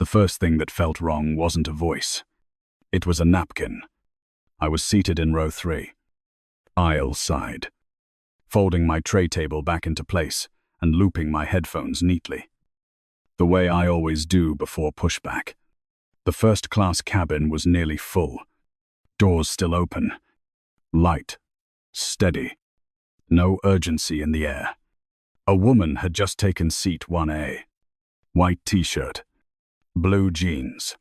The first thing that felt wrong wasn't a voice. It was a napkin. I was seated in row 3, aisle side, folding my tray table back into place and looping my headphones neatly, the way I always do before pushback. The first-class cabin was nearly full, doors still open, light, steady, no urgency in the air. A woman had just taken seat 1A, white t-shirt, blue jeans,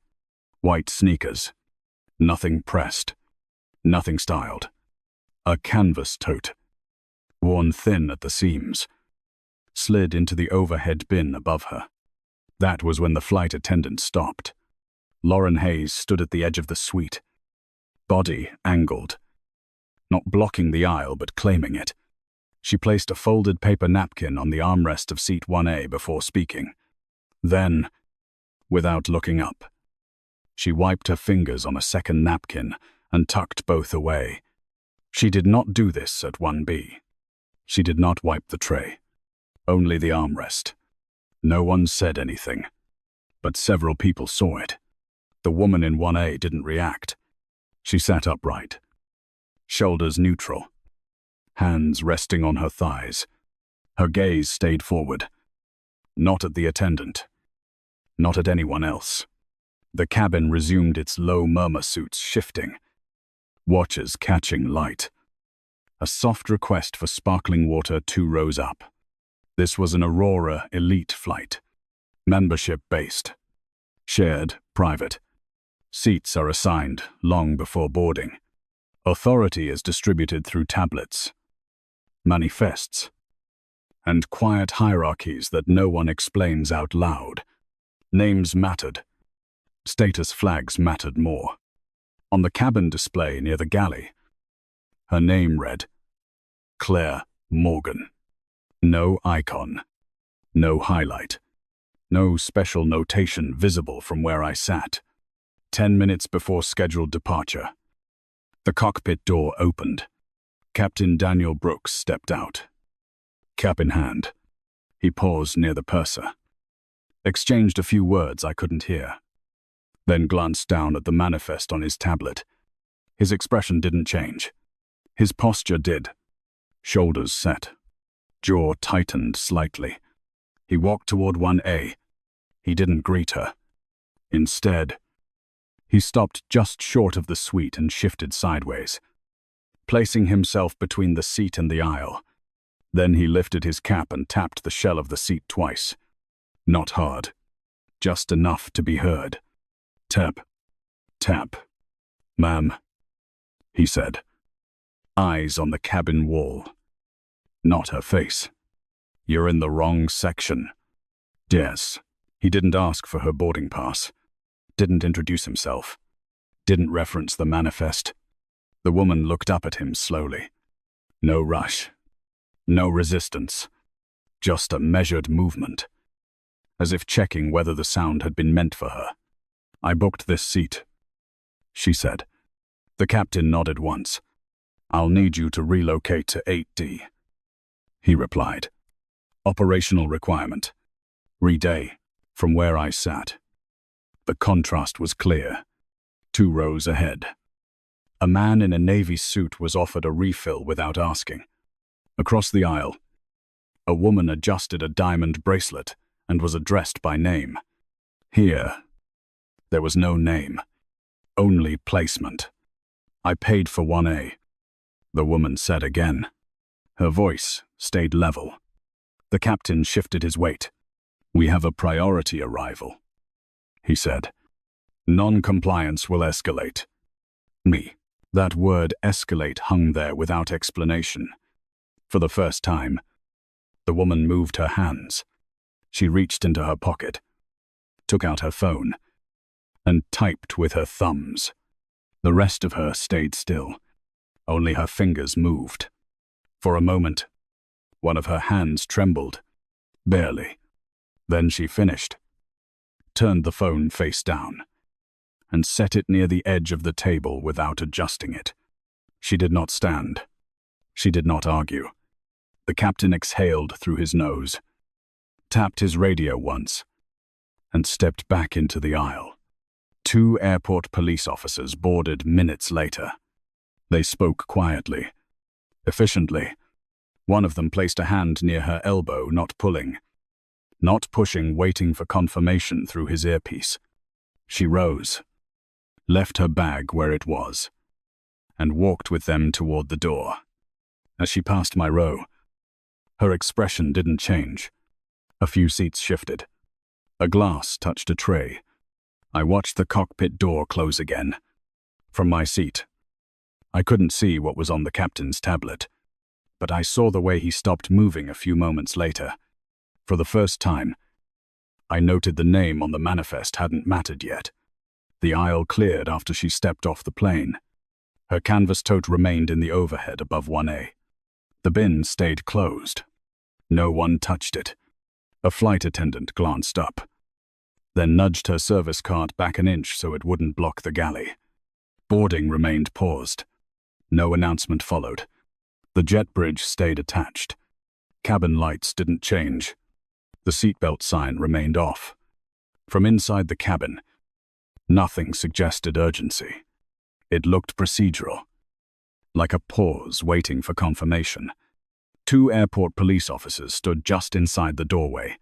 white sneakers, nothing pressed, nothing styled. A canvas tote, worn thin at the seams, slid into the overhead bin above her. That was when the flight attendant stopped. Lauren Hayes stood at the edge of the suite, body angled, not blocking the aisle but claiming it. She placed a folded paper napkin on the armrest of seat 1A before speaking. Then, without looking up, she wiped her fingers on a second napkin and tucked both away. She did not do this at 1B. She did not wipe the tray, only the armrest. No one said anything, but several people saw it. The woman in 1A didn't react. She sat upright, shoulders neutral, hands resting on her thighs. Her gaze stayed forward, not at the attendant, not at anyone else. The cabin resumed its low murmur suits shifting, watchers catching light. A soft request for sparkling water 2 rows up. This was an Aurora Elite flight, membership-based, shared, private. Seats are assigned long before boarding. Authority is distributed through tablets, manifests, and quiet hierarchies that no one explains out loud. Names mattered. Status flags mattered more. On the cabin display near the galley, her name read, Claire Morgan. No icon, no highlight, no special notation visible from where I sat. 10 minutes before scheduled departure, the cockpit door opened. Captain Daniel Brooks stepped out. Cap in hand, he paused near the purser, exchanged a few words I couldn't hear, then glanced down at the manifest on his tablet. His expression didn't change. His posture did. Shoulders set, jaw tightened slightly. He walked toward 1A. He didn't greet her. Instead, he stopped just short of the suite and shifted sideways, placing himself between the seat and the aisle. Then he lifted his cap and tapped the shell of the seat twice. Not hard, just enough to be heard. Tap, tap. Ma'am, he said, eyes on the cabin wall, not her face. You're in the wrong section. Yes. He didn't ask for her boarding pass, didn't introduce himself, didn't reference the manifest. The woman looked up at him slowly. No rush, no resistance, just a measured movement, as if checking whether the sound had been meant for her. I booked this seat, she said. The captain nodded once. I'll need you to relocate to 8D, he replied. Operational requirement. Re-day, from where I sat. The contrast was clear. 2 rows ahead. A man in a navy suit was offered a refill without asking. Across the aisle, a woman adjusted a diamond bracelet and was addressed by name. Here, there was no name, only placement. I paid for 1A, the woman said again. Her voice stayed level. The captain shifted his weight. We have a priority arrival, he said. Non-compliance will escalate. Me. That word escalate hung there without explanation. For the first time, the woman moved her hands. She reached into her pocket, took out her phone, and typed with her thumbs. The rest of her stayed still. Only her fingers moved. For a moment, one of her hands trembled, barely. Then she finished, turned the phone face down, and set it near the edge of the table without adjusting it. She did not stand. She did not argue. The captain exhaled through his nose, tapped his radio once, and stepped back into the aisle. 2 airport police officers boarded minutes later. They spoke quietly, efficiently. One of them placed a hand near her elbow, not pulling, not pushing, waiting for confirmation through his earpiece. She rose, left her bag where it was, and walked with them toward the door. As she passed my row, her expression didn't change. A few seats shifted. A glass touched a tray. I watched the cockpit door close again. From my seat, I couldn't see what was on the captain's tablet, but I saw the way he stopped moving a few moments later. For the first time, I noted the name on the manifest hadn't mattered yet. The aisle cleared after she stepped off the plane. Her canvas tote remained in the overhead above 1A. The bin stayed closed. No one touched it. A flight attendant glanced up, then nudged her service cart back an inch so it wouldn't block the galley. Boarding remained paused. No announcement followed. The jet bridge stayed attached. Cabin lights didn't change. The seatbelt sign remained off. From inside the cabin, nothing suggested urgency. It looked procedural, like a pause waiting for confirmation. 2 airport police officers stood just inside the doorway.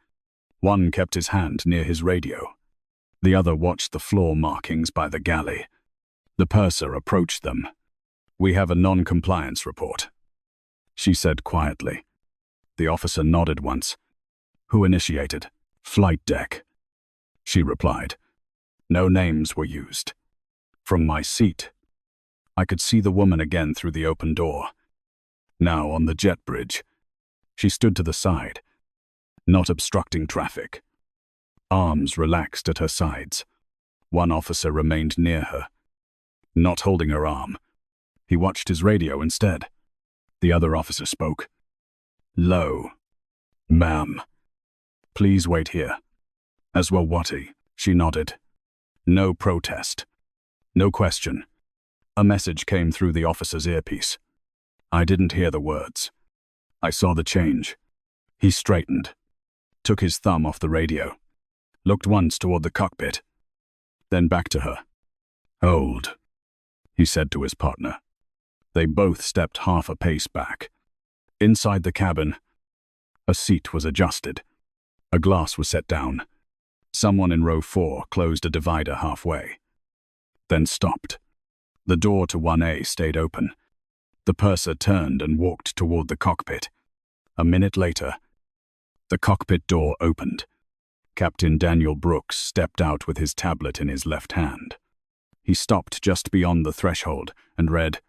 One kept his hand near his radio. The other watched the floor markings by the galley. The purser approached them. "We have a non-compliance report," she said quietly. The officer nodded once. "Who initiated?" "Flight deck," she replied. No names were used. From my seat, I could see the woman again through the open door. Now on the jet bridge, she stood to the side, not obstructing traffic. Arms relaxed at her sides. One officer remained near her, not holding her arm. He watched his radio instead. The other officer spoke. "Low. Ma'am. Please wait here." "As well, Watty," she nodded. No protest. No question. A message came through the officer's earpiece. I didn't hear the words. I saw the change. He straightened, took his thumb off the radio, looked once toward the cockpit, then back to her. "Hold," he said to his partner. They both stepped half a pace back. Inside the cabin, a seat was adjusted. A glass was set down. Someone in row 4 closed a divider halfway, then stopped. The door to 1A stayed open. The purser turned and walked toward the cockpit. A minute later, the cockpit door opened. Captain Daniel Brooks stepped out with his tablet in his left hand. He stopped just beyond the threshold and read.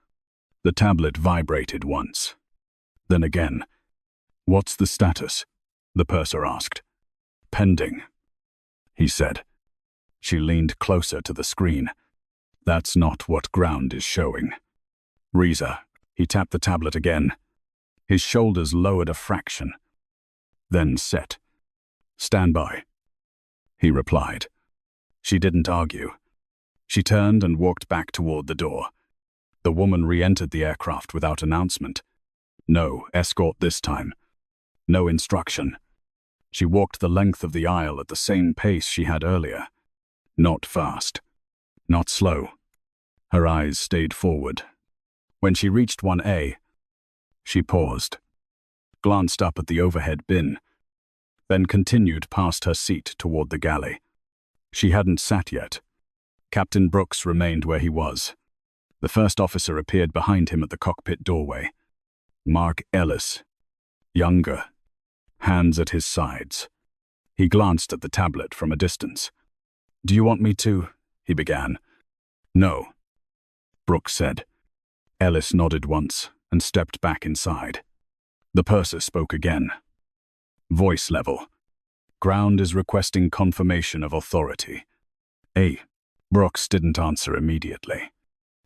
The tablet vibrated once. Then again. "What's the status?" the purser asked. "Pending," he said. She leaned closer to the screen. "That's not what ground is showing." "Reza," he tapped the tablet again. His shoulders lowered a fraction, then set. "Stand by," he replied. She didn't argue. She turned and walked back toward the door. The woman re-entered the aircraft without announcement. No escort this time. No instruction. She walked the length of the aisle at the same pace she had earlier. Not fast. Not slow. Her eyes stayed forward. When she reached 1A, she paused, glanced up at the overhead bin, then continued past her seat toward the galley. She hadn't sat yet. Captain Brooks remained where he was. The first officer appeared behind him at the cockpit doorway. Mark Ellis, younger, hands at his sides. He glanced at the tablet from a distance. "Do you want me to?" he began. "No," Brooks said. Ellis nodded once and stepped back inside. The purser spoke again. Voice level. "Ground is requesting confirmation of authority." Brooks didn't answer immediately.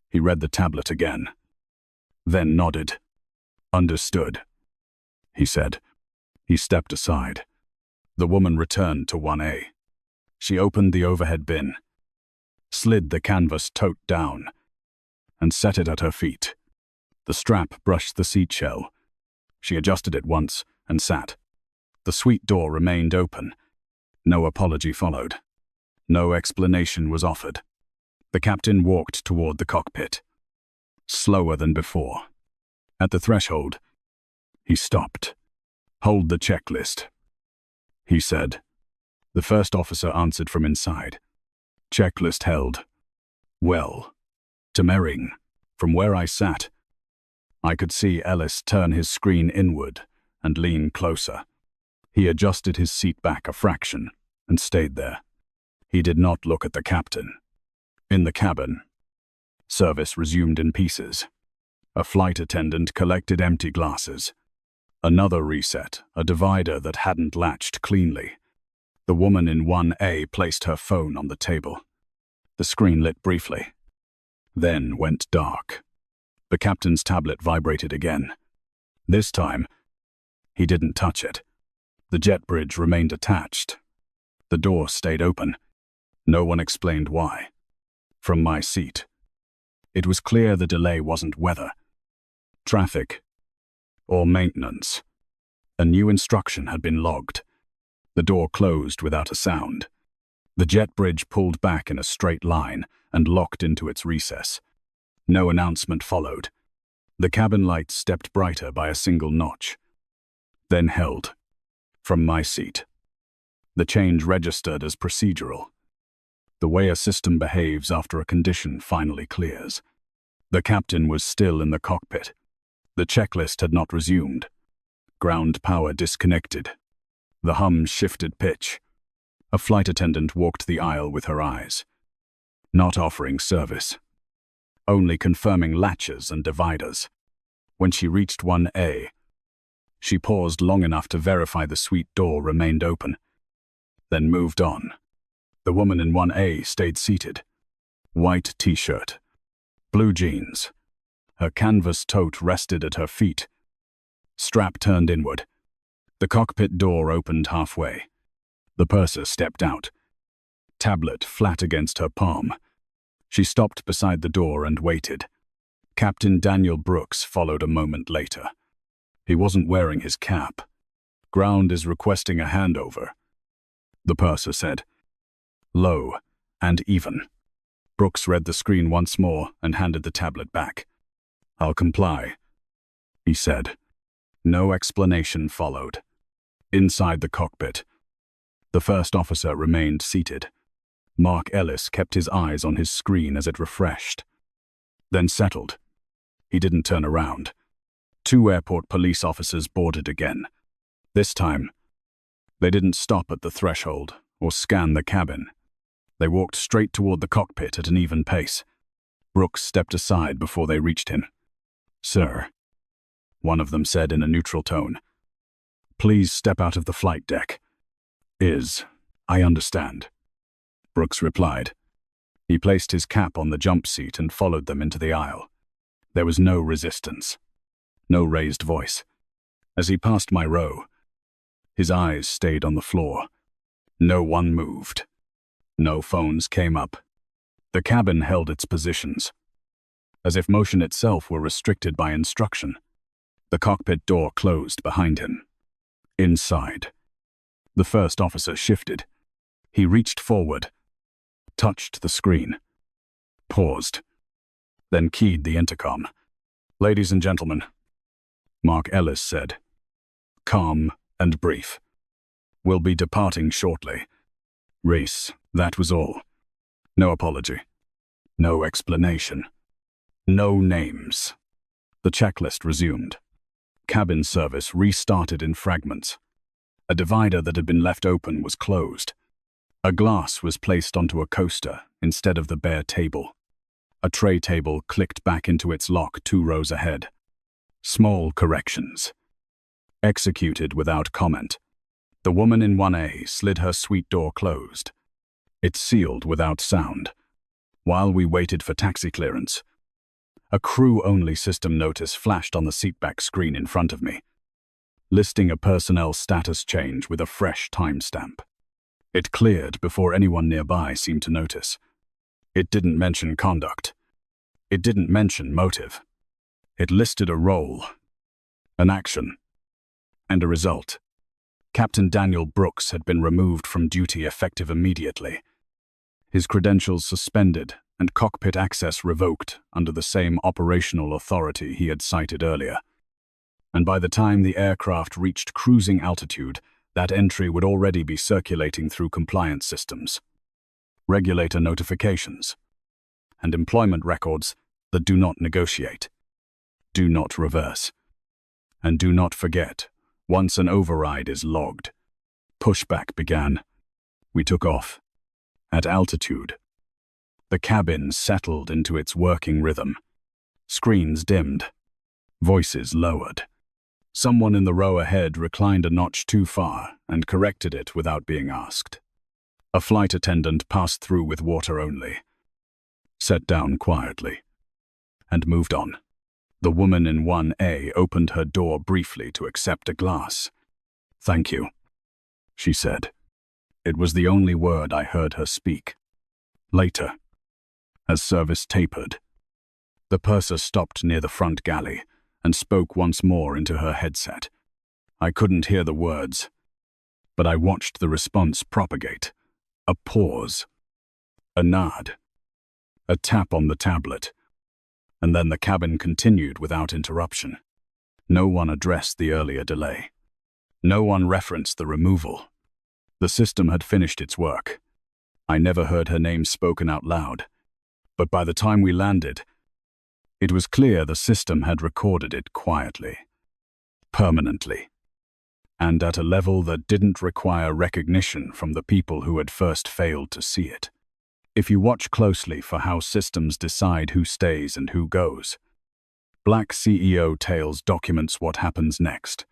He read the tablet again, then nodded. "Understood," he said. He stepped aside. The woman returned to 1A. She opened the overhead bin, slid the canvas tote down, and set it at her feet. The strap brushed the seat shell. She adjusted it once and sat. The suite door remained open. No apology followed. No explanation was offered. The captain walked toward the cockpit, slower than before. At the threshold, he stopped. "Hold the checklist," he said. The first officer answered from inside. Checklist held. Well, Temering, from where I sat, I could see Ellis turn his screen inward and lean closer. He adjusted his seat back a fraction and stayed there. He did not look at the captain. In the cabin, service resumed in pieces. A flight attendant collected empty glasses. Another reset, a divider that hadn't latched cleanly. The woman in 1A placed her phone on the table. The screen lit briefly, then went dark. The captain's tablet vibrated again. This time, he didn't touch it. The jet bridge remained attached. The door stayed open. No one explained why. From my seat, it was clear the delay wasn't weather, traffic, or maintenance. A new instruction had been logged. The door closed without a sound. The jet bridge pulled back in a straight line and locked into its recess. No announcement followed. The cabin light stepped brighter by a single notch, then held. From my seat, the change registered as procedural, the way a system behaves after a condition finally clears. The captain was still in the cockpit. The checklist had not resumed. Ground power disconnected. The hum shifted pitch. A flight attendant walked the aisle with her eyes, not offering service, only confirming latches and dividers. When she reached 1A, she paused long enough to verify the suite door remained open, then moved on. The woman in 1A stayed seated. White t-shirt, blue jeans. Her canvas tote rested at her feet. Strap turned inward. The cockpit door opened halfway. The purser stepped out, tablet flat against her palm. She stopped beside the door and waited. Captain Daniel Brooks followed a moment later. He wasn't wearing his cap. "Ground is requesting a handover," the purser said. Low and even. Brooks read the screen once more and handed the tablet back. "I'll comply," he said. No explanation followed. Inside the cockpit, the first officer remained seated. Mark Ellis kept his eyes on his screen as it refreshed, then settled. He didn't turn around. 2 airport police officers boarded again. This time, they didn't stop at the threshold or scan the cabin. They walked straight toward the cockpit at an even pace. Brooks stepped aside before they reached him. "Sir," one of them said in a neutral tone, "please step out of the flight deck." I understand," Brooks replied. He placed his cap on the jump seat and followed them into the aisle. There was no resistance, no raised voice. As he passed my row, his eyes stayed on the floor. No one moved. No phones came up. The cabin held its positions, as if motion itself were restricted by instruction. The cockpit door closed behind him. Inside, the first officer shifted. He reached forward, touched the screen, paused, then keyed the intercom. "Ladies and gentlemen," Mark Ellis said, calm and brief, "we'll be departing shortly." Race, that was all. No apology, no explanation, no names. The checklist resumed. Cabin service restarted in fragments. A divider that had been left open was closed. A glass was placed onto a coaster instead of the bare table. A tray table clicked back into its lock 2 rows ahead. Small corrections, executed without comment. The woman in 1A slid her suite door closed. It sealed without sound. While we waited for taxi clearance, a crew-only system notice flashed on the seatback screen in front of me, listing a personnel status change with a fresh timestamp. It cleared before anyone nearby seemed to notice. It didn't mention conduct. It didn't mention motive. It listed a role, an action, and a result. Captain Daniel Brooks had been removed from duty effective immediately. his credentials suspended and cockpit access revoked under the same operational authority he had cited earlier. And by the time the aircraft reached cruising altitude, that entry would already be circulating through compliance systems, regulator notifications, and employment records that do not negotiate, do not reverse, and do not forget, once an override is logged. Pushback began. We took off. At altitude, the cabin settled into its working rhythm. Screens dimmed, voices lowered. Someone in the row ahead reclined a notch too far and corrected it without being asked. A flight attendant passed through with water only, sat down quietly, and moved on. The woman in 1A opened her door briefly to accept a glass. "Thank you," she said. It was the only word I heard her speak. Later, as service tapered, the purser stopped near the front galley and spoke once more into her headset. I couldn't hear the words, but I watched the response propagate. A pause, a nod, a tap on the tablet, and then the cabin continued without interruption. No one addressed the earlier delay. No one referenced the removal. The system had finished its work. I never heard her name spoken out loud, but by the time we landed, it was clear the system had recorded it quietly, permanently, and at a level that didn't require recognition from the people who had first failed to see it. If you watch closely for how systems decide who stays and who goes, Black CEO Tales documents what happens next.